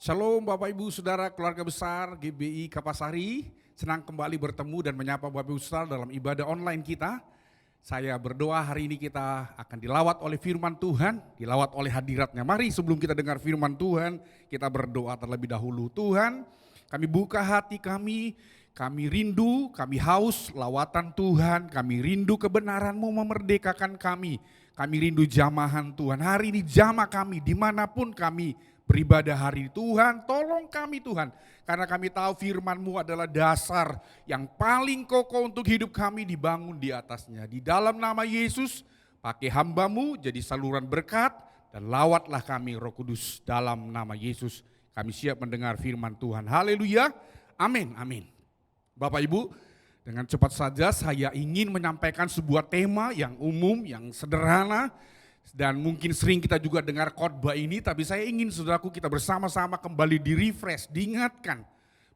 Shalom Bapak Ibu Saudara keluarga besar GBI Kapasari. Senang kembali bertemu dan menyapa Bapak Ibu Saudara dalam ibadah online kita. Saya berdoa hari ini kita akan dilawat oleh firman Tuhan, dilawat oleh hadiratnya. Mari sebelum kita dengar firman Tuhan, kita berdoa terlebih dahulu. Tuhan, kami buka hati kami rindu, kami haus lawatan Tuhan, kami rindu kebenaran-Mu memerdekakan kami. Kami rindu jamahan Tuhan, hari ini jamah kami dimanapun kami beribadah hari ini. Tuhan, tolong kami Tuhan, karena kami tahu firman-Mu adalah dasar yang paling kokoh untuk hidup kami dibangun di atasnya. Di dalam nama Yesus, pakai hamba-Mu jadi saluran berkat dan lawatlah kami Roh Kudus dalam nama Yesus. Kami siap mendengar firman Tuhan. Haleluya, amin, amin. Bapak Ibu, dengan cepat saja saya ingin menyampaikan sebuah tema yang umum, yang sederhana, dan mungkin sering kita juga dengar khotbah ini, tapi saya ingin saudaraku kita bersama-sama kembali di-refresh, diingatkan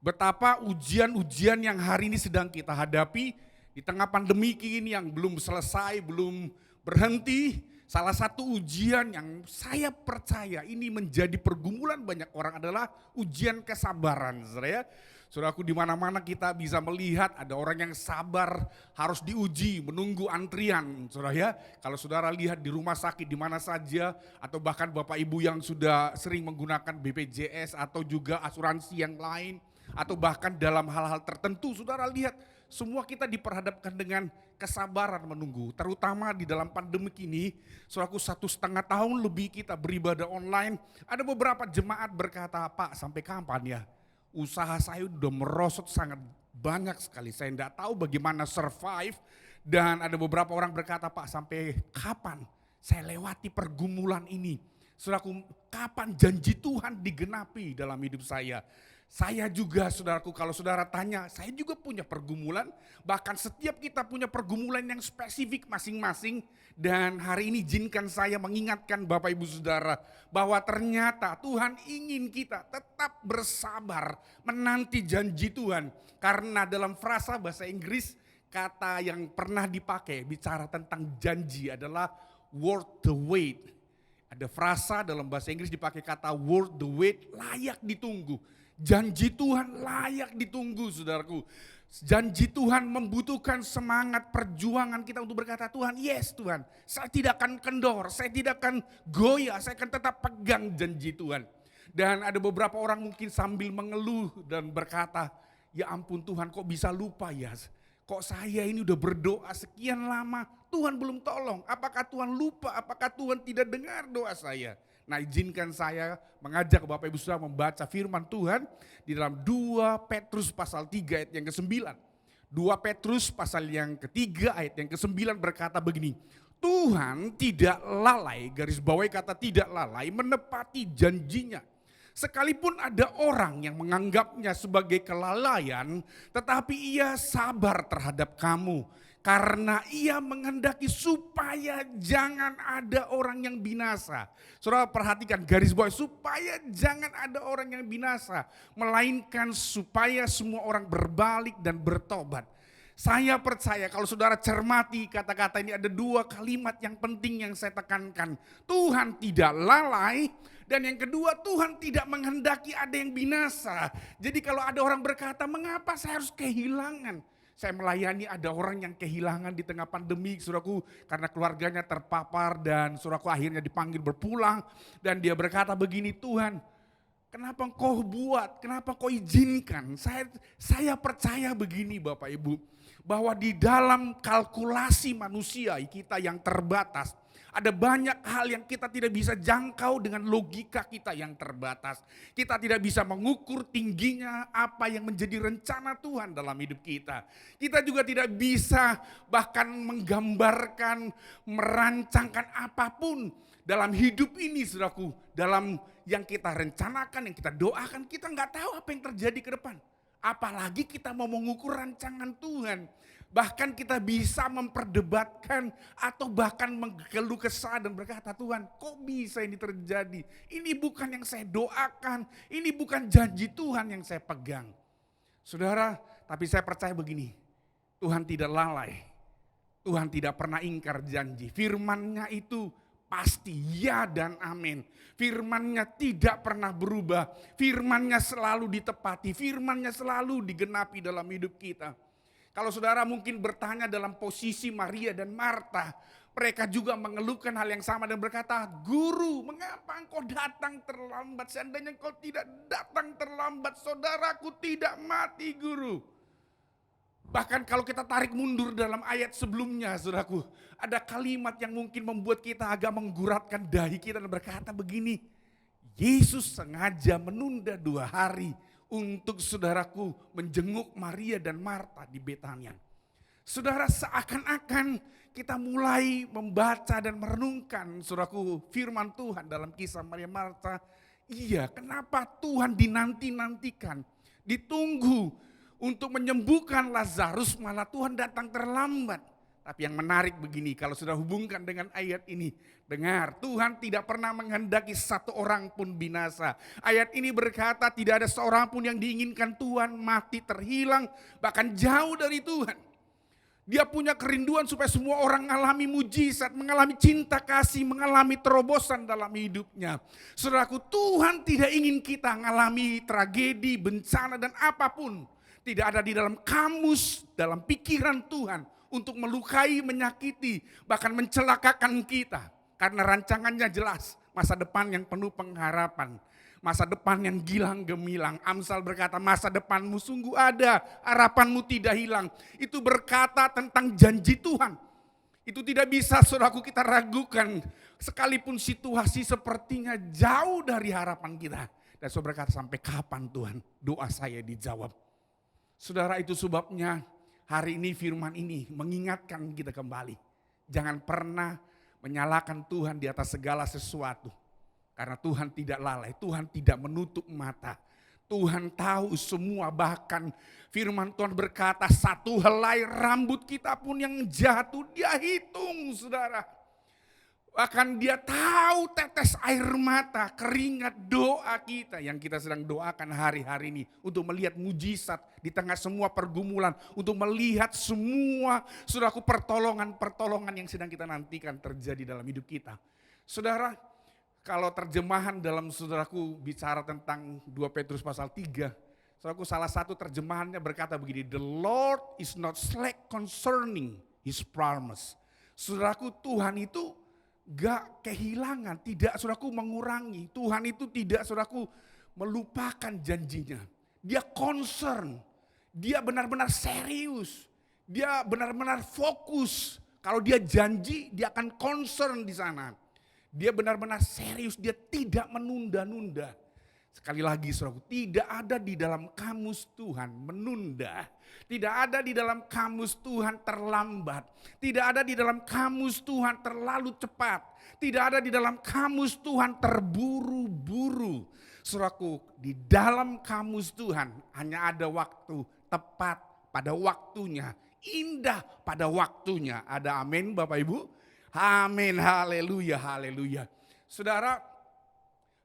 betapa ujian-ujian yang hari ini sedang kita hadapi di tengah pandemi ini yang belum selesai, belum berhenti. Salah satu ujian yang saya percaya ini menjadi pergumulan banyak orang adalah ujian kesabaran, saudara ya. Saudaraku, di mana-mana kita bisa melihat ada orang yang sabar harus diuji, menunggu antrian, saudara ya. Kalau saudara lihat di rumah sakit di mana saja, atau bahkan Bapak Ibu yang sudah sering menggunakan BPJS atau juga asuransi yang lain, atau bahkan dalam hal-hal tertentu, saudara lihat semua kita diperhadapkan dengan kesabaran menunggu. Terutama di dalam pandemi ini, saudaraku 1,5 tahun lebih kita beribadah online, ada beberapa jemaat berkata, Pak sampai kapan ya? Usaha saya udah merosot sangat banyak sekali, saya tidak tahu bagaimana survive. Dan ada beberapa orang berkata, Pak sampai kapan saya lewati pergumulan ini? Saudaraku, kapan janji Tuhan digenapi dalam hidup saya? Saya juga saudaraku, kalau saudara tanya, saya juga punya pergumulan. Bahkan setiap kita punya pergumulan yang spesifik masing-masing. Dan hari ini izinkan saya mengingatkan Bapak Ibu Saudara bahwa ternyata Tuhan ingin kita tetap bersabar menanti janji Tuhan. Karena dalam frasa bahasa Inggris kata yang pernah dipakai bicara tentang janji adalah worth the wait. Ada frasa dalam bahasa Inggris dipakai kata worth the wait, layak ditunggu. Janji Tuhan layak ditunggu saudaraku. Janji Tuhan membutuhkan semangat perjuangan kita untuk berkata, Tuhan yes Tuhan, saya tidak akan kendor, saya tidak akan goyah, saya akan tetap pegang janji Tuhan. Dan ada beberapa orang mungkin sambil mengeluh dan berkata, ya ampun Tuhan kok bisa lupa ya, kok saya ini udah berdoa sekian lama, Tuhan belum tolong, apakah Tuhan lupa, apakah Tuhan tidak dengar doa saya? Nah izinkan saya mengajak Bapak Ibu Saudara membaca firman Tuhan di dalam 2 Petrus pasal 3 ayat yang ke-9. 2 Petrus pasal yang ketiga ayat yang ke-9 berkata begini, Tuhan tidak lalai, garis bawahi kata tidak lalai menepati janjinya. Sekalipun ada orang yang menganggapnya sebagai kelalaian, tetapi ia sabar terhadap kamu. Karena ia menghendaki supaya jangan ada orang yang binasa. Saudara perhatikan garis bawah, supaya jangan ada orang yang binasa. Melainkan supaya semua orang berbalik dan bertobat. Saya percaya kalau saudara cermati kata-kata ini ada 2 kalimat yang penting yang saya tekankan. Tuhan tidak lalai dan yang kedua Tuhan tidak menghendaki ada yang binasa. Jadi kalau ada orang berkata mengapa saya harus kehilangan? Saya melayani ada orang yang kehilangan di tengah pandemi, saudaraku, karena keluarganya terpapar dan saudaraku akhirnya dipanggil berpulang. Dan dia berkata begini, Tuhan kenapa engkau buat, kenapa engkau izinkan? Saya percaya begini Bapak Ibu, bahwa di dalam kalkulasi manusia kita yang terbatas, ada banyak hal yang kita tidak bisa jangkau dengan logika kita yang terbatas. Kita tidak bisa mengukur tingginya apa yang menjadi rencana Tuhan dalam hidup kita. Kita juga tidak bisa bahkan menggambarkan, merancangkan apapun dalam hidup ini saudaraku. Dalam yang kita rencanakan, yang kita doakan, kita nggak tahu apa yang terjadi ke depan. Apalagi kita mau mengukur rancangan Tuhan. Bahkan kita bisa memperdebatkan atau bahkan mengeluh kesah dan berkata, Tuhan kok bisa ini terjadi? Ini bukan yang saya doakan, ini bukan janji Tuhan yang saya pegang. Saudara, tapi saya percaya begini, Tuhan tidak lalai, Tuhan tidak pernah ingkar janji. Firman-Nya itu pasti ya dan amin. Firman-Nya tidak pernah berubah, firman-Nya selalu ditepati, firman-Nya selalu digenapi dalam hidup kita. Kalau saudara mungkin bertanya dalam posisi Maria dan Marta, mereka juga mengeluhkan hal yang sama dan berkata, "Guru, mengapa engkau datang terlambat? Seandainya engkau tidak datang terlambat, saudaraku tidak mati, Guru." Bahkan kalau kita tarik mundur dalam ayat sebelumnya, saudaraku, ada kalimat yang mungkin membuat kita agak mengguratkan dahi kita dan berkata begini, Yesus sengaja menunda 2 hari untuk saudaraku menjenguk Maria dan Marta di Betania. Saudara, seakan-akan kita mulai membaca dan merenungkan saudaraku firman Tuhan dalam kisah Maria Marta. Iya, kenapa Tuhan dinanti-nantikan, ditunggu untuk menyembuhkan Lazarus, malah Tuhan datang terlambat. Tapi yang menarik begini, kalau sudah hubungkan dengan ayat ini, dengar, Tuhan tidak pernah menghendaki satu orang pun binasa. Ayat ini berkata tidak ada seorang pun yang diinginkan Tuhan mati terhilang, bahkan jauh dari Tuhan. Dia punya kerinduan supaya semua orang mengalami mujizat, mengalami cinta kasih, mengalami terobosan dalam hidupnya. Saudaraku, Tuhan tidak ingin kita mengalami tragedi, bencana dan apapun. Tidak ada di dalam kamus, dalam pikiran Tuhan untuk melukai, menyakiti, bahkan mencelakakan kita. Karena rancangannya jelas, masa depan yang penuh pengharapan. Masa depan yang gilang gemilang. Amsal berkata, masa depanmu sungguh ada, harapanmu tidak hilang. Itu berkata tentang janji Tuhan. Itu tidak bisa saudaraku kita ragukan. Sekalipun situasi sepertinya jauh dari harapan kita. Dan saudara berkata, sampai kapan Tuhan doa saya dijawab? Saudara, itu sebabnya hari ini firman ini mengingatkan kita kembali. Jangan pernah menyalahkan Tuhan di atas segala sesuatu. Karena Tuhan tidak lalai, Tuhan tidak menutup mata. Tuhan tahu semua, bahkan firman Tuhan berkata satu helai rambut kita pun yang jatuh dia hitung, saudara. Bahkan dia tahu tetes air mata, keringat doa kita yang kita sedang doakan hari-hari ini. Untuk melihat mujizat di tengah semua pergumulan. Untuk melihat semua saudaraku pertolongan yang sedang kita nantikan terjadi dalam hidup kita. Saudara, kalau terjemahan dalam saudaraku bicara tentang 2 Petrus pasal 3. Saudaraku, salah satu terjemahannya berkata begini, "The Lord is not slack concerning His promise." Saudaraku, Tuhan itu gak kehilangan, tidak saudaraku mengurangi. Tuhan itu tidak saudaraku melupakan janjinya. Dia concern, dia benar-benar serius, dia benar-benar fokus. Kalau dia janji, dia akan concern di sana. Dia benar-benar serius, dia tidak menunda-nunda. Sekali lagi saudaraku, tidak ada di dalam kamus Tuhan menunda. Tidak ada di dalam kamus Tuhan terlambat. Tidak ada di dalam kamus Tuhan terlalu cepat. Tidak ada di dalam kamus Tuhan terburu-buru. Saudaraku, di dalam kamus Tuhan hanya ada waktu tepat pada waktunya. Indah pada waktunya. Ada amin Bapak Ibu? Amin, haleluya, haleluya. Saudara,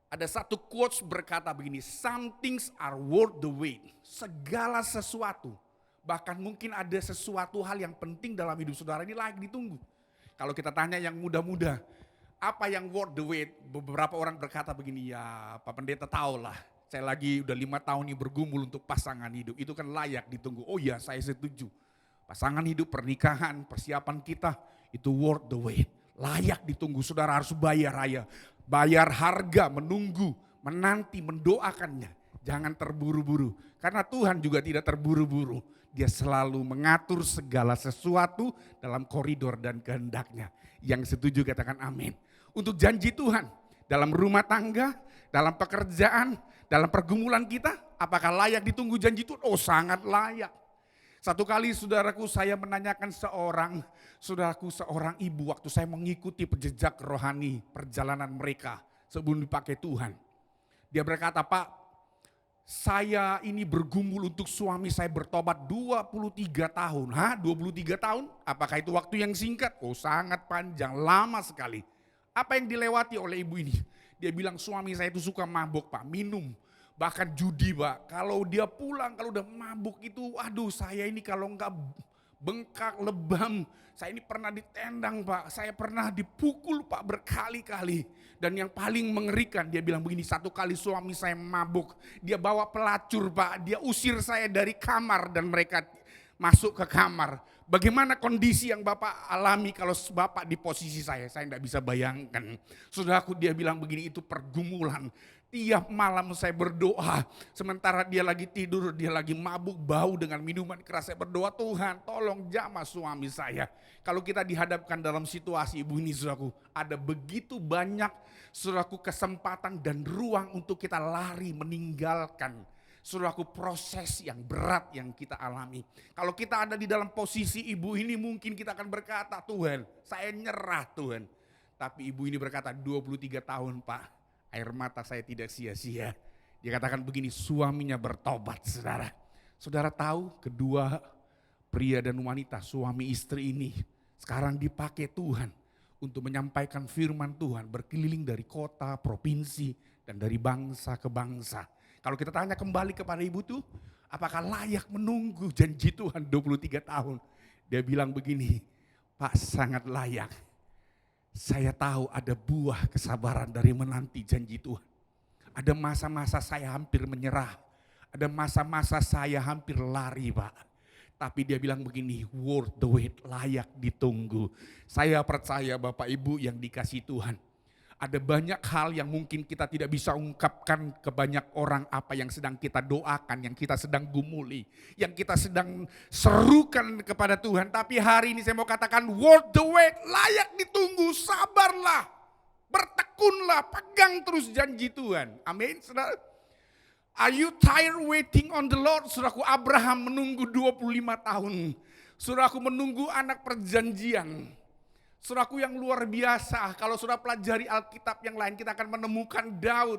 ada satu quotes berkata begini, some things are worth the wait. Segala sesuatu, bahkan mungkin ada sesuatu hal yang penting dalam hidup saudara ini lagi ditunggu. Kalau kita tanya yang muda-muda, apa yang worth the wait? Beberapa orang berkata begini, ya Pak Pendeta tahulah, saya lagi udah 5 tahun ini bergumul untuk pasangan hidup. Itu kan layak ditunggu. Oh ya, saya setuju. Pasangan hidup, pernikahan, persiapan kita, itu worth the wait. Layak ditunggu, saudara harus bayar harga, menunggu, menanti, mendoakannya. Jangan terburu-buru, karena Tuhan juga tidak terburu-buru. Dia selalu mengatur segala sesuatu dalam koridor dan kehendaknya. Yang setuju katakan amin. Untuk janji Tuhan dalam rumah tangga, dalam pekerjaan, dalam pergumulan kita, apakah layak ditunggu janji Tuhan? Oh, sangat layak. Satu kali saudaraku saya menanyakan seorang ibu waktu saya mengikuti jejak rohani perjalanan mereka sebelum dipakai Tuhan. Dia berkata, Pak, saya ini bergumul untuk suami saya bertobat 23 tahun. 23 tahun? Apakah itu waktu yang singkat? Oh, sangat panjang, lama sekali. Apa yang dilewati oleh ibu ini? Dia bilang suami saya itu suka mabuk Pak, minum. Bahkan judi Pak, kalau dia pulang kalau udah mabuk itu, aduh saya ini kalau enggak bengkak, lebam. Saya ini pernah ditendang Pak, saya pernah dipukul Pak berkali-kali. Dan yang paling mengerikan dia bilang begini, satu kali suami saya mabuk. Dia bawa pelacur Pak, dia usir saya dari kamar dan mereka masuk ke kamar. Bagaimana kondisi yang Bapak alami kalau Bapak di posisi saya tidak bisa bayangkan. Saudaraku, dia bilang begini, itu pergumulan. Tiap malam saya berdoa, sementara dia lagi tidur, dia lagi mabuk, bau dengan minuman keras. Saya berdoa, Tuhan tolong jamah suami saya. Kalau kita dihadapkan dalam situasi ibu ini, saudaraku, ada begitu banyak saudaraku kesempatan dan ruang untuk kita lari meninggalkan saudaraku proses yang berat yang kita alami. Kalau kita ada di dalam posisi ibu ini, mungkin kita akan berkata, Tuhan saya nyerah Tuhan. Tapi ibu ini berkata, 23 tahun Pak, air mata saya tidak sia-sia. Dia katakan begini, suaminya bertobat saudara. Saudara tahu kedua pria dan wanita, suami istri ini sekarang dipakai Tuhan untuk menyampaikan firman Tuhan, berkeliling dari kota, provinsi, dan dari bangsa ke bangsa. Kalau kita tanya kembali kepada ibu tuh, apakah layak menunggu janji Tuhan 23 tahun? Dia bilang begini, Pak sangat layak. Saya tahu ada buah kesabaran dari menanti janji Tuhan. Ada masa-masa saya hampir menyerah. Ada masa-masa saya hampir lari Pak. Tapi dia bilang begini, worth the wait, layak ditunggu. Saya percaya Bapak Ibu yang dikasih Tuhan. Ada banyak hal yang mungkin kita tidak bisa ungkapkan ke banyak orang apa yang sedang kita doakan, yang kita sedang gumuli, yang kita sedang serukan kepada Tuhan. Tapi hari ini saya mau katakan worth the wait, layak ditunggu, sabarlah, bertekunlah, pegang terus janji Tuhan. Amin, saudara. Are you tired waiting on the Lord? Saudaraku, Abraham menunggu 25 tahun. Saudaraku, menunggu anak perjanjian. Saudaraku yang luar biasa, kalau sudah pelajari Alkitab yang lain, kita akan menemukan Daud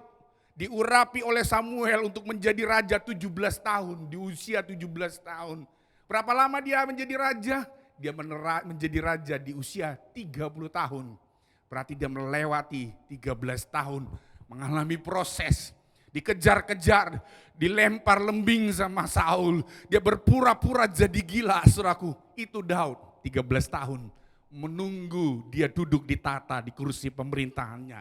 diurapi oleh Samuel untuk menjadi raja 17 tahun, di usia 17 tahun. Berapa lama dia menjadi raja? Dia menjadi raja di usia 30 tahun. Berarti dia melewati 13 tahun, mengalami proses, dikejar-kejar, dilempar lembing sama Saul. Dia berpura-pura jadi gila, saudaraku. Itu Daud, 13 tahun. Menunggu dia duduk di tata, di kursi pemerintahannya.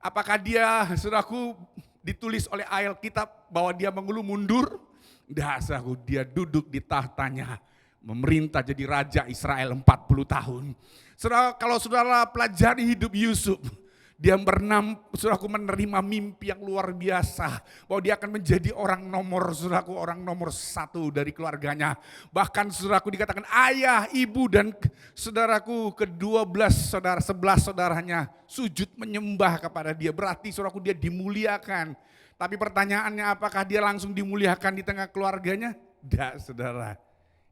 Apakah dia, saudaraku, ditulis oleh Alkitab bahwa dia mengeluh mundur? Tidak, saudaraku, dia duduk di tahtanya, memerintah jadi raja Israel 40 tahun. Saudara, kalau saudara pelajari hidup Yusuf, dia saudaraku, menerima mimpi yang luar biasa. Bahwa dia akan menjadi orang nomor 1 dari keluarganya. Bahkan saudaraku dikatakan ayah, ibu dan saudaraku ke-11 saudaranya sujud menyembah kepada dia. Berarti saudaraku dia dimuliakan. Tapi pertanyaannya apakah dia langsung dimuliakan di tengah keluarganya? Tidak saudara.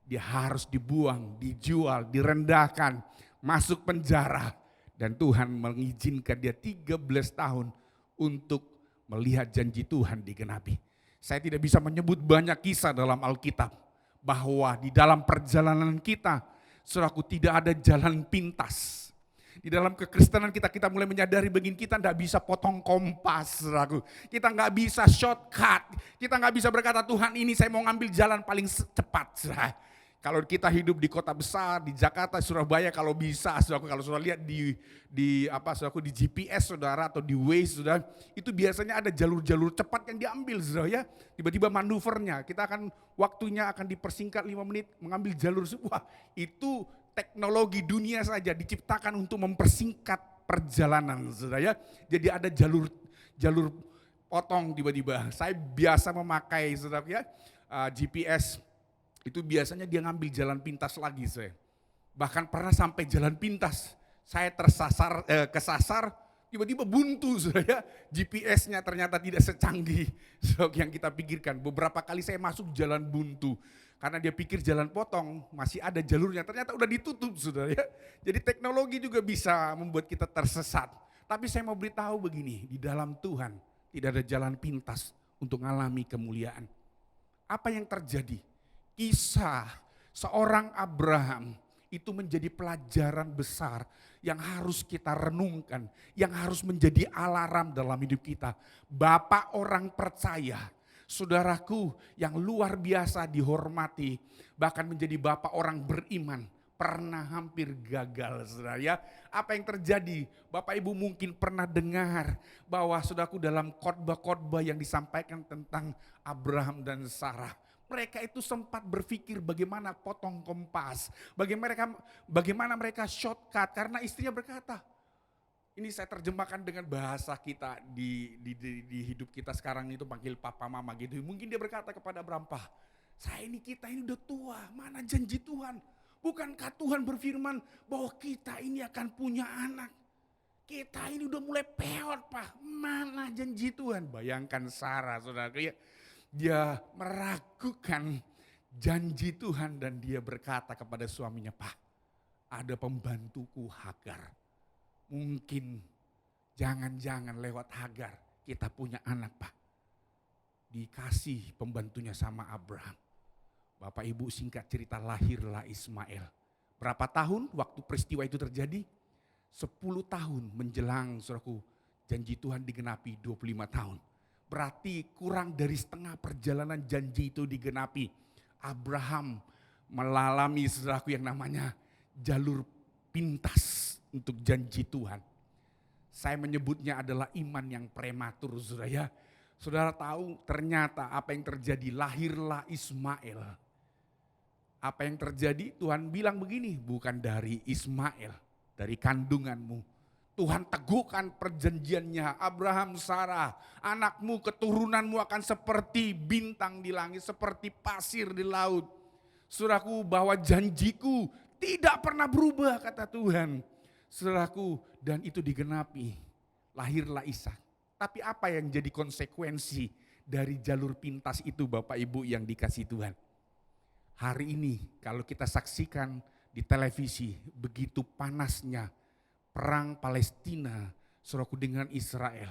Dia harus dibuang, dijual, direndahkan, masuk penjara. Dan Tuhan mengizinkan dia 13 tahun untuk melihat janji Tuhan digenapi. Saya tidak bisa menyebut banyak kisah dalam Alkitab. Bahwa di dalam perjalanan kita, saudaraku, tidak ada jalan pintas. Di dalam kekristenan kita mulai menyadari begini, kita tidak bisa potong kompas, saudaraku. Kita nggak bisa shortcut. Kita nggak bisa berkata, Tuhan ini saya mau ngambil jalan paling cepat. Saudara. Kalau kita hidup di kota besar, di Jakarta, Surabaya, kalau bisa, saudara, kalau saudara lihat di GPS saudara atau di Waze saudara, itu biasanya ada jalur-jalur cepat yang diambil saudara ya. Tiba-tiba manuvernya, kita akan waktunya akan dipersingkat 5 menit mengambil jalur. Wah, itu teknologi dunia saja diciptakan untuk mempersingkat perjalanan saudara ya. Jadi ada jalur potong tiba-tiba. Saya biasa memakai saudara ya GPS. Itu biasanya dia ngambil jalan pintas lagi saya. Bahkan pernah sampai jalan pintas, saya kesasar, tiba-tiba buntu saudara. GPS-nya ternyata tidak secanggih yang kita pikirkan. Beberapa kali saya masuk jalan buntu. Karena dia pikir jalan potong, masih ada jalurnya, ternyata udah ditutup saudara ya. Jadi teknologi juga bisa membuat kita tersesat. Tapi saya mau beritahu begini, di dalam Tuhan tidak ada jalan pintas untuk mengalami kemuliaan. Apa yang terjadi? Kisah seorang Abraham itu menjadi pelajaran besar yang harus kita renungkan, yang harus menjadi alarm dalam hidup kita. Bapak orang percaya, Saudaraku yang luar biasa dihormati, bahkan menjadi bapak orang beriman, pernah hampir gagal, saudara ya. Apa yang terjadi? Bapak Ibu mungkin pernah dengar bahwa saudaraku dalam khotbah-khotbah yang disampaikan tentang Abraham dan Sarah. Mereka itu sempat berpikir bagaimana potong kompas, bagaimana mereka shortcut, karena istrinya berkata, ini saya terjemahkan dengan bahasa kita di hidup kita sekarang itu panggil papa mama gitu. Mungkin dia berkata kepada Abraham, "Pak, kita ini udah tua, mana janji Tuhan? Bukankah Tuhan berfirman bahwa kita ini akan punya anak? Kita ini udah mulai peot, Pak, mana janji Tuhan?" Bayangkan Sarah, saudara, dia meragukan janji Tuhan dan dia berkata kepada suaminya, "Pak, ada pembantuku Hagar. Mungkin jangan-jangan lewat Hagar kita punya anak, Pak." Dikasih pembantunya sama Abraham. Bapak Ibu singkat cerita lahirlah Ismail. Berapa tahun waktu peristiwa itu terjadi? 10 tahun menjelang saudaraku janji Tuhan digenapi 25 tahun. Berarti kurang dari setengah perjalanan janji itu digenapi. Abraham melalami saudaraku yang namanya jalur pintas untuk janji Tuhan. Saya menyebutnya adalah iman yang prematur, saudara ya. Saudara tahu ternyata apa yang terjadi, lahirlah Ismail. Apa yang terjadi? Tuhan bilang begini, bukan dari Ismail, dari kandunganmu. Tuhan teguhkan perjanjiannya, Abraham, Sarah, anakmu, keturunanmu akan seperti bintang di langit, seperti pasir di laut. Saudaraku, bahwa janjiku tidak pernah berubah, kata Tuhan. Saudaraku, dan itu digenapi, lahirlah Ishak. Tapi apa yang jadi konsekuensi dari jalur pintas itu Bapak Ibu yang dikasih Tuhan? Hari ini kalau kita saksikan di televisi begitu panasnya perang Palestina, saudaraku, dengan Israel.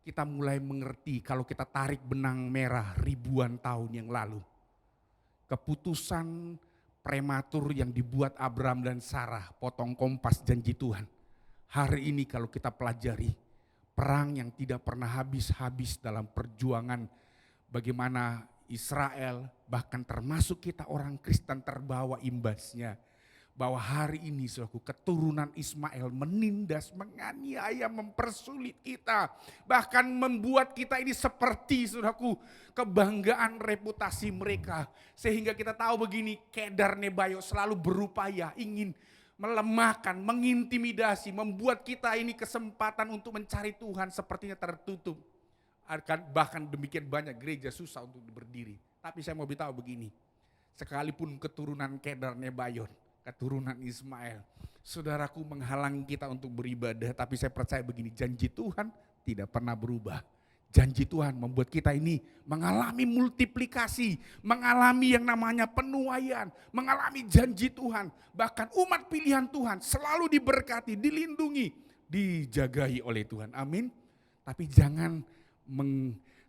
Kita mulai mengerti kalau kita tarik benang merah ribuan tahun yang lalu. Keputusan prematur yang dibuat Abraham dan Sarah, potong kompas janji Tuhan. Hari ini kalau kita pelajari, perang yang tidak pernah habis-habis dalam perjuangan bagaimana Israel, bahkan termasuk kita orang Kristen terbawa imbasnya. Bahwa hari ini saudaraku keturunan Ismail menindas, menganiaya, mempersulit kita. Bahkan membuat kita ini seperti saudaraku kebanggaan reputasi mereka. Sehingga kita tahu begini, Kedar Nebayo selalu berupaya ingin melemahkan, mengintimidasi, membuat kita ini kesempatan untuk mencari Tuhan sepertinya tertutup. Bahkan demikian banyak gereja susah untuk berdiri. Tapi saya mau beritahu begini, sekalipun keturunan Kedar Nebayon, keturunan Ismail, saudaraku menghalangi kita untuk beribadah, tapi saya percaya begini, janji Tuhan tidak pernah berubah. Janji Tuhan membuat kita ini mengalami multiplikasi, mengalami yang namanya penuaian, mengalami janji Tuhan. Bahkan umat pilihan Tuhan selalu diberkati, dilindungi, dijagai oleh Tuhan. Amin. Tapi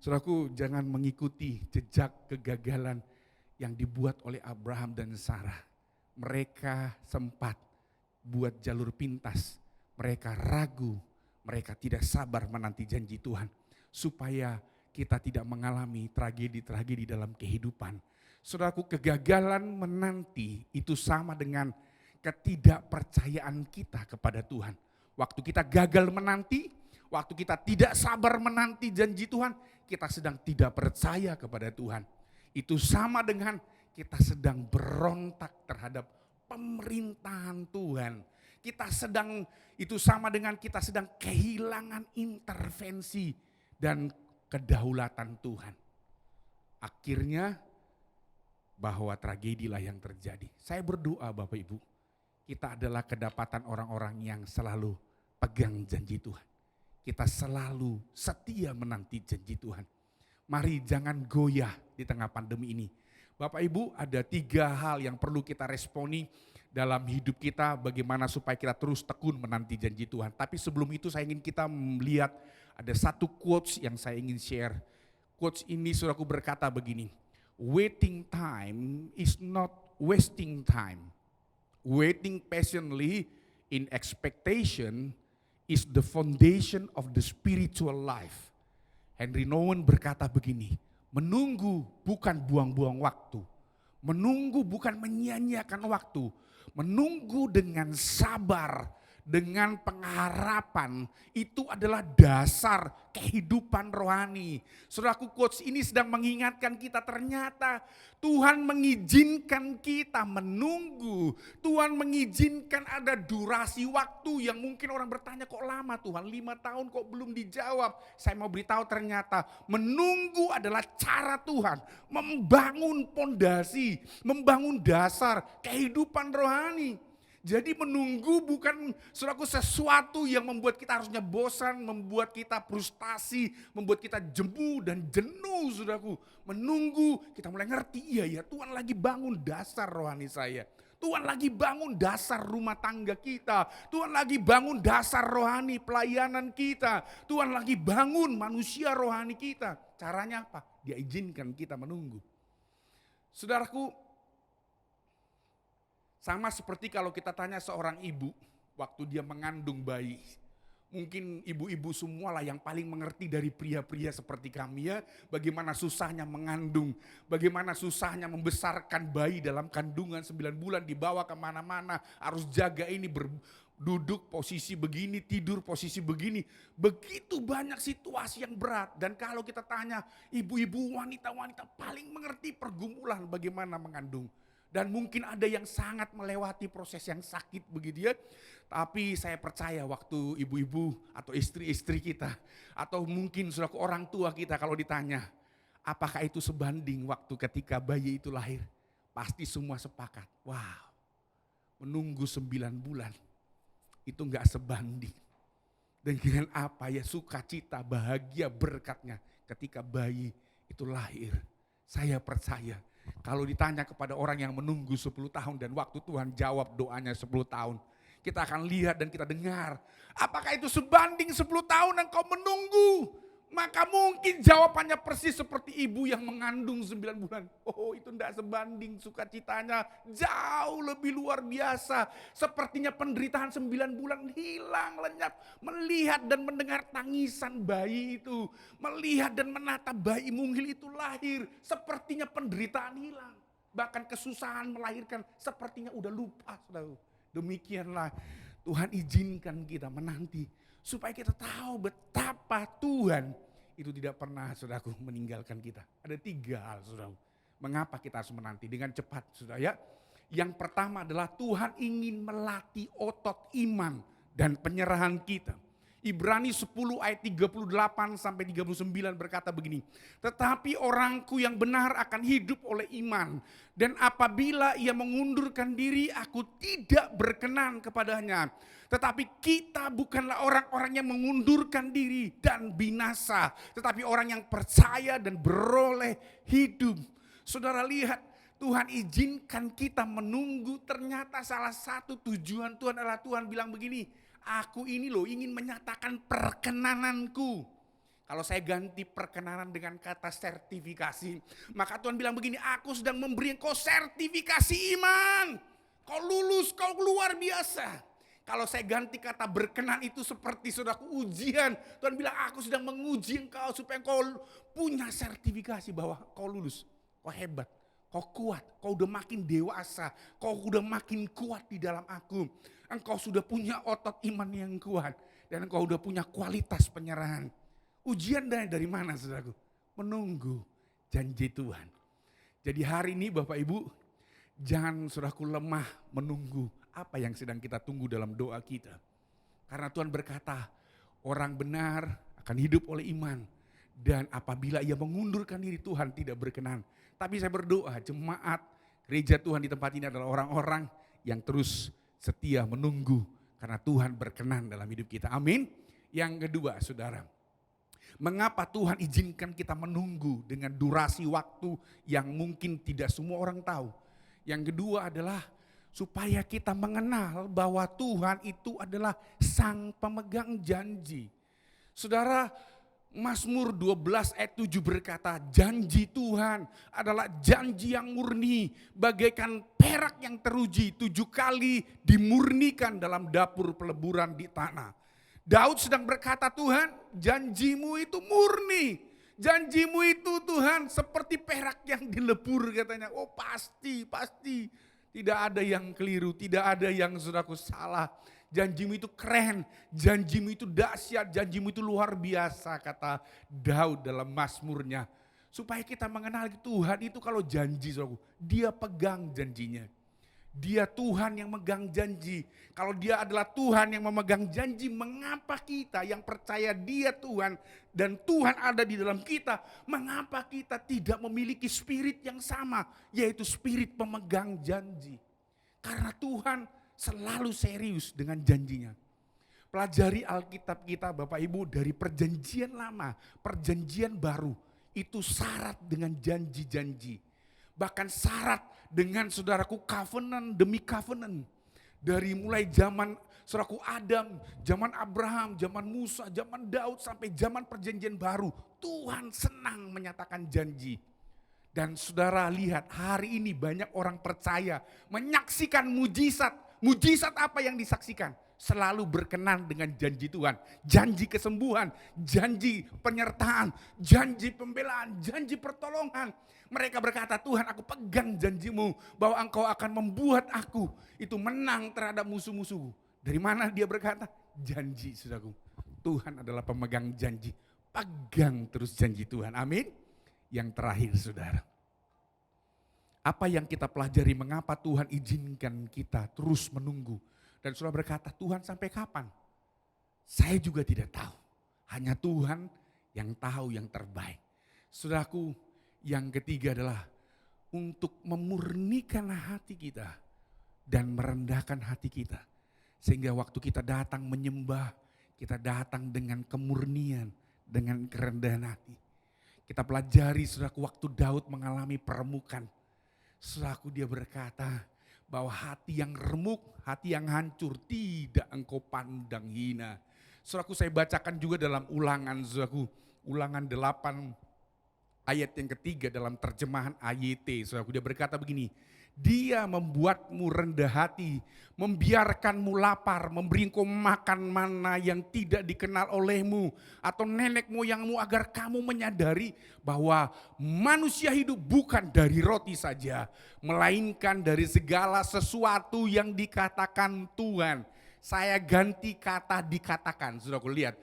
saudaraku, jangan mengikuti jejak kegagalan yang dibuat oleh Abraham dan Sarah. Mereka sempat buat jalur pintas, mereka ragu, mereka tidak sabar menanti janji Tuhan. Supaya kita tidak mengalami tragedi-tragedi dalam kehidupan. Saudaraku, kegagalan menanti itu sama dengan ketidakpercayaan kita kepada Tuhan. Waktu kita gagal menanti, waktu kita tidak sabar menanti janji Tuhan, kita sedang tidak percaya kepada Tuhan. Itu sama dengan kita sedang berontak terhadap pemerintahan Tuhan. Itu sama dengan kita sedang kehilangan intervensi dan kedaulatan Tuhan. Akhirnya bahwa tragedilah yang terjadi. Saya berdoa Bapak Ibu, kita adalah kedapatan orang-orang yang selalu pegang janji Tuhan. Kita selalu setia menanti janji Tuhan. Mari jangan goyah di tengah pandemi ini. Bapak Ibu, ada 3 hal yang perlu kita responi dalam hidup kita, bagaimana supaya kita terus tekun menanti janji Tuhan. Tapi sebelum itu saya ingin kita melihat ada satu quotes yang saya ingin share. Quotes ini saudaraku berkata begini, waiting time is not wasting time. Waiting patiently in expectation is the foundation of the spiritual life. Henry Nouwen berkata begini, Menunggu bukan buang-buang waktu. Menunggu bukan menyia-nyiakan waktu. Menunggu dengan sabar, dengan pengharapan, itu adalah dasar kehidupan rohani. Saudaraku, quotes ini sedang mengingatkan kita, ternyata Tuhan mengizinkan kita menunggu. Tuhan mengizinkan ada durasi waktu yang mungkin orang bertanya, kok lama Tuhan, 5 tahun kok belum dijawab. Saya mau beritahu, ternyata menunggu adalah cara Tuhan membangun pondasi, membangun dasar kehidupan rohani. Jadi menunggu bukan, saudaraku, sesuatu yang membuat kita harusnya bosan, membuat kita frustasi, membuat kita jemu dan jenuh, saudaraku. Menunggu kita mulai ngerti, iya Tuhan lagi bangun dasar rohani saya. Tuhan lagi bangun dasar rumah tangga kita. Tuhan lagi bangun dasar rohani pelayanan kita. Tuhan lagi bangun manusia rohani kita. Caranya apa? Dia izinkan kita menunggu. Saudaraku, sama seperti kalau kita tanya seorang ibu waktu dia mengandung bayi. Mungkin ibu-ibu semualah yang paling mengerti dari pria-pria seperti kami ya. Bagaimana susahnya mengandung, bagaimana susahnya membesarkan bayi dalam kandungan 9 bulan, dibawa kemana-mana. Harus jaga ini, duduk posisi begini, tidur posisi begini. Begitu banyak situasi yang berat. Dan kalau kita tanya ibu-ibu, wanita-wanita paling mengerti pergumulan bagaimana mengandung. Dan mungkin ada yang sangat melewati proses yang sakit begitu ya. Tapi saya percaya waktu ibu-ibu atau istri-istri kita, atau mungkin saudara orang tua kita kalau ditanya, apakah itu sebanding waktu ketika bayi itu lahir? Pasti semua sepakat, wow, menunggu 9 bulan itu gak sebanding dengan apa ya sukacita, bahagia, berkatnya ketika bayi itu lahir. Saya percaya kalau ditanya kepada orang yang menunggu 10 tahun dan waktu Tuhan jawab doanya 10 tahun. Kita akan lihat dan kita dengar. Apakah itu sebanding 10 tahun engkau menunggu? Maka mungkin jawabannya persis seperti ibu yang mengandung 9 bulan. Oh, itu tidak sebanding, sukacitanya jauh lebih luar biasa. Sepertinya penderitaan 9 bulan hilang lenyap. Melihat dan mendengar tangisan bayi itu. Melihat dan menatap bayi mungil itu lahir. Sepertinya penderitaan hilang. Bahkan kesusahan melahirkan sepertinya udah lupa. Saudara. Demikianlah Tuhan izinkan kita menanti. Supaya kita tahu betapa Tuhan itu tidak pernah, saudaraku, meninggalkan kita. Ada 3 hal, saudaraku. Mengapa kita harus menanti dengan cepat, saudara ya. Yang pertama adalah Tuhan ingin melatih otot iman dan penyerahan kita. Ibrani 10 ayat 38 sampai 39 berkata begini. Tetapi orangku yang benar akan hidup oleh iman. Dan apabila ia mengundurkan diri, aku tidak berkenan kepadanya. Tetapi kita bukanlah orang-orang yang mengundurkan diri dan binasa. Tetapi orang yang percaya dan beroleh hidup. Saudara lihat, Tuhan izinkan kita menunggu. Ternyata salah satu tujuan Tuhan adalah Tuhan bilang begini. Aku ini loh ingin menyatakan perkenananku. Kalau saya ganti perkenanan dengan kata sertifikasi. Maka Tuhan bilang begini, aku sedang memberi engkau sertifikasi iman. Kau lulus, kau luar biasa. Kalau saya ganti kata berkenan itu seperti saudaraku ujian. Tuhan bilang aku sedang menguji engkau supaya engkau punya sertifikasi bahwa kau lulus. Kau hebat, kau kuat, kau udah makin dewasa. Kau udah makin kuat di dalam aku. Engkau sudah punya otot iman yang kuat. Dan engkau udah punya kualitas penyerahan. Ujian dari mana saudaraku? Menunggu janji Tuhan. Jadi hari ini Bapak Ibu, jangan saudaraku lemah menunggu apa yang sedang kita tunggu dalam doa kita. Karena Tuhan berkata, orang benar akan hidup oleh iman. Dan apabila ia mengundurkan diri, Tuhan tidak berkenan. Tapi saya berdoa, jemaat gereja Tuhan di tempat ini adalah orang-orang yang terus setia menunggu. Karena Tuhan berkenan dalam hidup kita. Amin. Yang kedua, saudara. Mengapa Tuhan izinkan kita menunggu dengan durasi waktu yang mungkin tidak semua orang tahu. Yang kedua adalah supaya kita mengenal bahwa Tuhan itu adalah sang pemegang janji. Saudara, Mazmur 12 ayat 7 berkata, janji Tuhan adalah janji yang murni, bagaikan perak yang teruji 7 kali dimurnikan dalam dapur peleburan di tanah. Daud sedang berkata, Tuhan, janjimu itu murni. Janjimu itu Tuhan seperti perak yang dilebur katanya. Oh pasti. Tidak ada yang keliru, tidak ada yang saudaraku salah. Janjimu itu keren, janjimu itu dahsyat, janjimu itu luar biasa kata Daud dalam Mazmurnya. Supaya kita mengenal Tuhan itu kalau janji saudaraku, dia pegang janjinya. Dia Tuhan yang megang janji. Kalau dia adalah Tuhan yang memegang janji, mengapa kita yang percaya dia Tuhan dan Tuhan ada di dalam kita, mengapa kita tidak memiliki spirit yang sama, yaitu spirit pemegang janji. Karena Tuhan selalu serius dengan janjinya. Pelajari Alkitab kita Bapak Ibu dari perjanjian lama, perjanjian baru, itu syarat dengan janji-janji. Bahkan syarat dengan saudaraku covenant demi covenant. Dari mulai zaman saudaraku Adam, zaman Abraham, zaman Musa, zaman Daud sampai zaman perjanjian baru. Tuhan senang menyatakan janji. Dan saudara lihat hari ini banyak orang percaya menyaksikan mujizat. Mujizat apa yang disaksikan? Selalu berkenan dengan janji Tuhan. Janji kesembuhan, janji penyertaan, janji pembelaan, janji pertolongan. Mereka berkata, Tuhan aku pegang janjimu bahwa engkau akan membuat aku itu menang terhadap musuh-musuhku. Dari mana dia berkata? Janji saudaraku. Tuhan adalah pemegang janji. Pegang terus janji Tuhan. Amin. Yang terakhir saudara. Apa yang kita pelajari mengapa Tuhan izinkan kita terus menunggu. Dan saudara berkata, Tuhan sampai kapan? Saya juga tidak tahu. Hanya Tuhan yang tahu yang terbaik. Saudaraku, yang ketiga adalah untuk memurnikan hati kita dan merendahkan hati kita. Sehingga waktu kita datang menyembah, kita datang dengan kemurnian, dengan kerendahan hati. Kita pelajari saudaraku waktu Daud mengalami peremukan. Saudaraku dia berkata bahwa hati yang remuk, hati yang hancur tidak engkau pandang hina. Saudaraku saya bacakan juga dalam ulangan saudaraku, ulangan 8 ayat yang ketiga dalam terjemahan AYT. Saudaraku dia berkata begini, dia membuatmu rendah hati, membiarkanmu lapar, memberi engkau makan mana yang tidak dikenal olehmu atau nenek moyangmu agar kamu menyadari bahwa manusia hidup bukan dari roti saja, melainkan dari segala sesuatu yang dikatakan Tuhan. Saya ganti kata dikatakan, saudaraku lihat.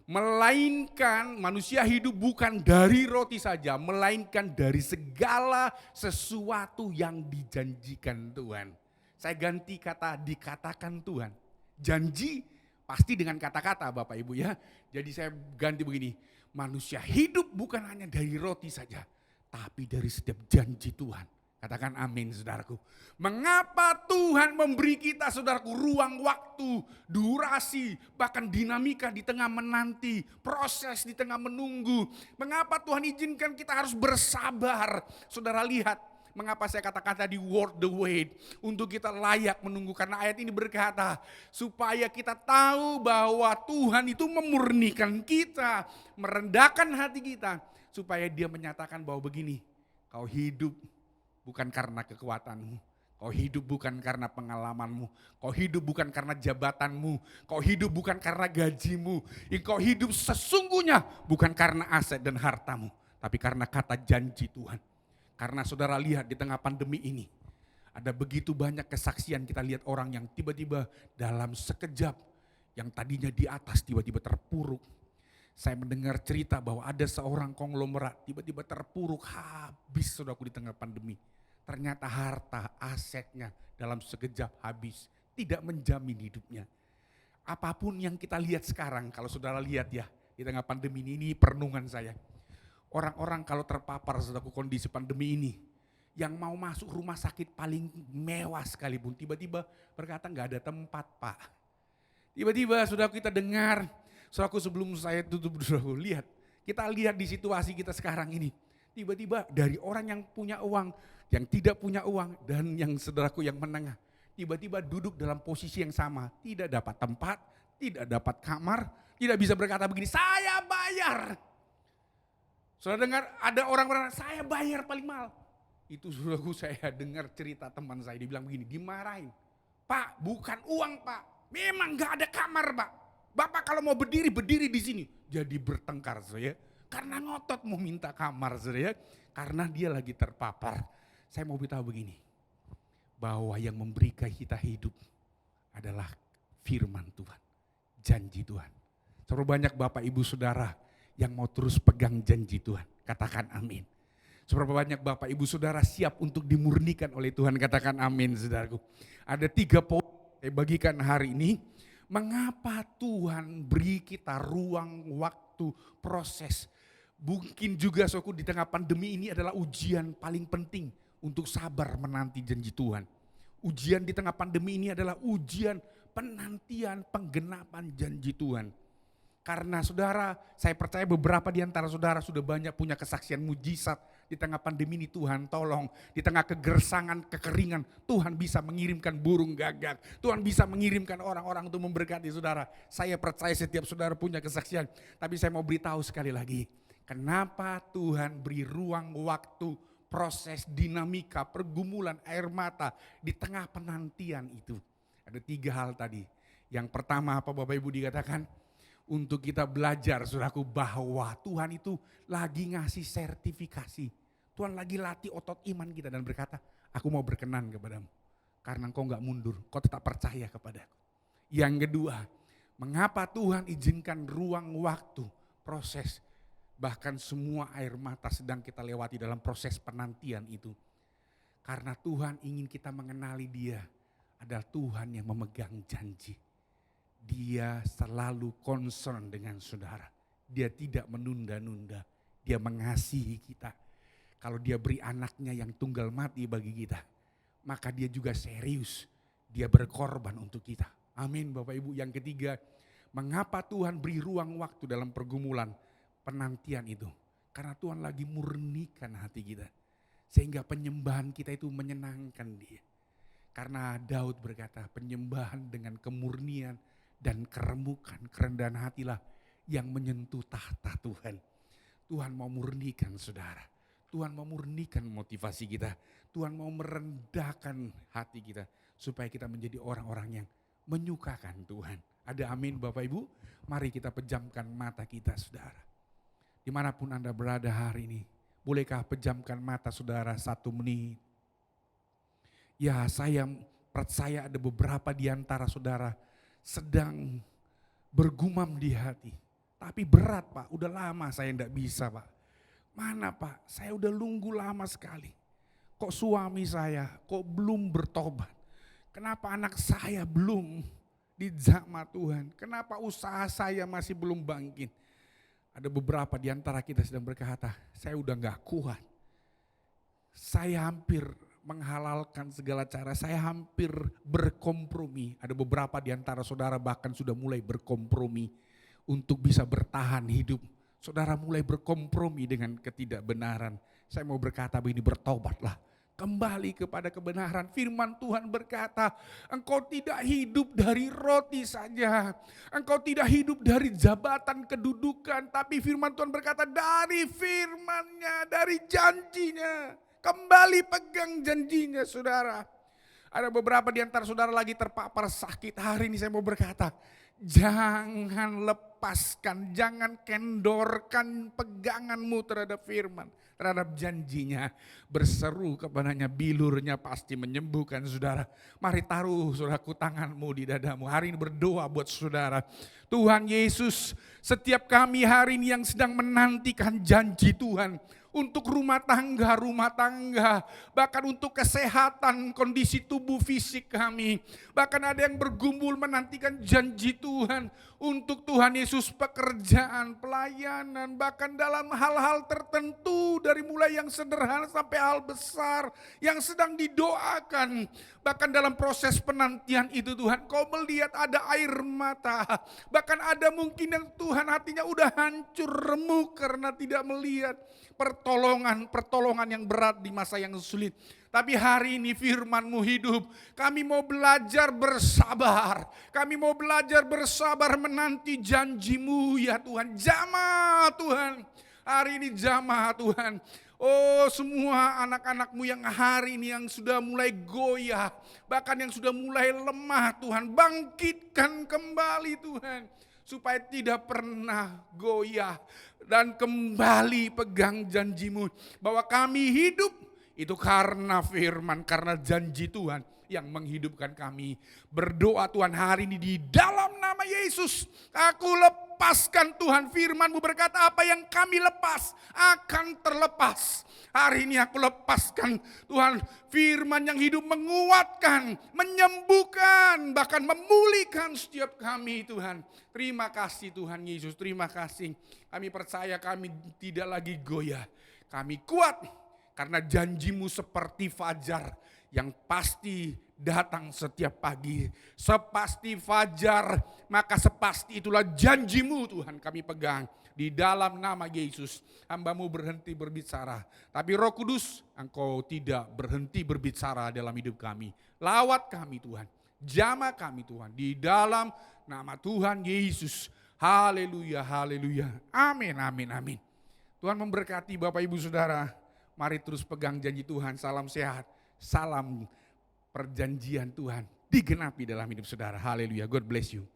Melainkan manusia hidup bukan dari roti saja, melainkan dari segala sesuatu yang dijanjikan Tuhan. Saya ganti kata dikatakan Tuhan. Janji pasti dengan kata-kata Bapak Ibu ya. Jadi saya ganti begini, manusia hidup bukan hanya dari roti saja, tapi dari setiap janji Tuhan. Katakan amin saudaraku. Mengapa Tuhan memberi kita saudaraku ruang waktu, durasi, bahkan dinamika di tengah menanti, proses di tengah menunggu. Mengapa Tuhan izinkan kita harus bersabar. Saudara lihat mengapa saya kata-kata di worth the wait. Untuk kita layak menunggu karena ayat ini berkata supaya kita tahu bahwa Tuhan itu memurnikan kita, merendahkan hati kita. Supaya dia menyatakan bahwa begini, kau hidup bukan karena kekuatanmu, kau hidup bukan karena pengalamanmu, kau hidup bukan karena jabatanmu, kau hidup bukan karena gajimu, kau hidup sesungguhnya bukan karena aset dan hartamu, tapi karena kata janji Tuhan. Karena saudara lihat di tengah pandemi ini, ada begitu banyak kesaksian kita lihat orang yang tiba-tiba dalam sekejap, yang tadinya di atas tiba-tiba terpuruk. Saya mendengar cerita bahwa ada seorang konglomerat tiba-tiba terpuruk habis saudaraku di tengah pandemi. Ternyata harta asetnya dalam sekejap habis, tidak menjamin hidupnya. Apapun yang kita lihat sekarang, kalau saudara lihat ya di tengah pandemi ini perenungan saya. Orang-orang kalau terpapar saudaraku kondisi pandemi ini, yang mau masuk rumah sakit paling mewah sekalipun tiba-tiba berkata nggak ada tempat Pak. Tiba-tiba saudaraku kita dengar, saudaraku sebelum saya tutup saudaraku lihat, kita lihat di situasi kita sekarang ini. Tiba-tiba dari orang yang punya uang, yang tidak punya uang, dan yang saudaraku yang menengah. Tiba-tiba duduk dalam posisi yang sama, tidak dapat tempat, tidak dapat kamar, tidak bisa berkata begini, saya bayar. Saudara dengar ada orang-orang, saya bayar paling mahal. Itu saudaraku saya dengar cerita teman saya, dia bilang begini, dimarahin. Pak bukan uang Pak, memang gak ada kamar Pak. Bapak kalau mau berdiri, berdiri di sini. Jadi bertengkar saya. karena ngotot mau minta kamar, saudara ya. Karena dia lagi terpapar. Saya mau beritahu begini, bahwa yang memberi kita hidup adalah firman Tuhan, janji Tuhan. Terlalu banyak Bapak Ibu Saudara yang mau terus pegang janji Tuhan, katakan amin. Seberapa banyak Bapak Ibu Saudara siap untuk dimurnikan oleh Tuhan, katakan amin saudaraku. Ada 3 poin saya bagikan hari ini. Mengapa Tuhan beri kita ruang, waktu, proses. Mungkin juga saudaraku di tengah pandemi ini adalah ujian paling penting untuk sabar menanti janji Tuhan. Ujian di tengah pandemi ini adalah ujian penantian penggenapan janji Tuhan. Karena saudara, saya percaya beberapa di antara saudara sudah banyak punya kesaksian mujizat di tengah pandemi ini. Tuhan tolong, di tengah kegersangan, kekeringan, Tuhan bisa mengirimkan burung gagak. Tuhan bisa mengirimkan orang-orang untuk memberkati saudara. Saya percaya setiap saudara punya kesaksian. Tapi saya mau beritahu sekali lagi, kenapa Tuhan beri ruang, waktu, proses, dinamika, pergumulan, air mata di tengah penantian itu. Ada 3 hal tadi. Yang pertama apa Bapak Ibu dikatakan? Untuk kita belajar saudaraku bahwa Tuhan itu lagi ngasih sertifikasi. Tuhan lagi latih otot iman kita dan berkata, aku mau berkenan kepadamu. Karena engkau gak mundur, kau tetap percaya kepadaku. Yang kedua, mengapa Tuhan izinkan ruang waktu, proses. Bahkan semua air mata sedang kita lewati dalam proses penantian itu. Karena Tuhan ingin kita mengenali Dia adalah Tuhan yang memegang janji. Dia selalu concern dengan saudara. Dia tidak menunda-nunda. Dia mengasihi kita. Kalau dia beri anaknya yang tunggal mati bagi kita, maka dia juga serius. Dia berkorban untuk kita. Amin Bapak Ibu. Yang ketiga, mengapa Tuhan beri ruang waktu dalam pergumulan penantian itu? Karena Tuhan lagi murnikan hati kita. Sehingga penyembahan kita itu menyenangkan Dia. Karena Daud berkata, penyembahan dengan kemurnian dan keremukan, kerendahan hatilah yang menyentuh tahta Tuhan. Tuhan mau murnikan saudara. Tuhan mau murnikan motivasi kita. Tuhan mau merendahkan hati kita. Supaya kita menjadi orang-orang yang menyukakan Tuhan. Ada amin Bapak Ibu? Mari kita pejamkan mata kita saudara. Dimanapun Anda berada hari ini. Bolehkah pejamkan mata saudara 1 menit? Ya saya percaya ada beberapa di antara saudara sedang bergumam di hati. Tapi berat Pak, udah lama saya enggak bisa Pak. Mana Pak, saya udah nunggu lama sekali. Kok suami saya, kok belum bertobat? Kenapa anak saya belum dijamah Tuhan? Kenapa usaha saya masih belum bangkit? Ada beberapa di antara kita sedang berkata, saya udah enggak kuat. Saya hampir menghalalkan segala cara, saya hampir berkompromi. Ada beberapa di antara saudara bahkan sudah mulai berkompromi untuk bisa bertahan hidup. Saudara mulai berkompromi dengan ketidakbenaran. Saya mau berkata begini, bertobatlah. Kembali kepada kebenaran. Firman Tuhan berkata, engkau tidak hidup dari roti saja. Engkau tidak hidup dari jabatan kedudukan. Tapi firman Tuhan berkata dari firman-Nya, dari janjinya. Kembali pegang janjinya saudara. Ada beberapa di antara saudara lagi terpapar sakit. Hari ini saya mau berkata, jangan lepaskan, jangan kendorkan peganganmu terhadap firman, terhadap janjinya. Berseru kepadanya, bilurnya pasti menyembuhkan saudara. Mari taruh saudaraku tanganmu di dadamu. Hari ini berdoa buat saudara. Tuhan Yesus, setiap kami hari ini yang sedang menantikan janji Tuhan. Untuk rumah tangga, bahkan untuk kesehatan, kondisi tubuh fisik kami. Bahkan ada yang bergumul menantikan janji Tuhan. Untuk Tuhan Yesus pekerjaan, pelayanan, bahkan dalam hal-hal tertentu dari mulai yang sederhana sampai hal besar yang sedang didoakan. Bahkan dalam proses penantian itu Tuhan, kau melihat ada air mata. Bahkan ada mungkin yang Tuhan hatinya udah hancur, remuk karena tidak melihat pertolongan yang berat di masa yang sulit. Tapi hari ini firman-Mu hidup. Kami mau belajar bersabar. Kami mau belajar bersabar menanti janji-Mu ya Tuhan. Jamah Tuhan. Hari ini jamah Tuhan. Oh semua anak-anak-Mu yang hari ini yang sudah mulai goyah. Bahkan yang sudah mulai lemah Tuhan. Bangkitkan kembali Tuhan. supaya tidak pernah goyah dan kembali pegang janji-Mu bahwa kami hidup itu karena firman, karena janji Tuhan yang menghidupkan kami. Berdoa Tuhan hari ini di dalam nama Yesus, aku lepaskan Tuhan, firman-Mu berkata apa yang kami lepas akan terlepas. Hari ini aku lepaskan Tuhan, firman yang hidup menguatkan, menyembuhkan, bahkan memulihkan setiap kami Tuhan. Terima kasih Tuhan Yesus, terima kasih. Kami percaya kami tidak lagi goyah, kami kuat karena janji-Mu seperti fajar yang pasti datang setiap pagi. Sepasti fajar, maka sepasti itulah janji-Mu Tuhan kami pegang. Di dalam nama Yesus, hamba-Mu berhenti berbicara. Tapi Roh Kudus, Engkau tidak berhenti berbicara dalam hidup kami. Lawat kami Tuhan, jamah kami Tuhan. Di dalam nama Tuhan Yesus. Haleluya, haleluya. Amin, amin, amin. Tuhan memberkati Bapak Ibu Saudara. Mari terus pegang janji Tuhan. Salam sehat, salam perjanjian Tuhan digenapi dalam hidup saudara. Haleluya, God bless you.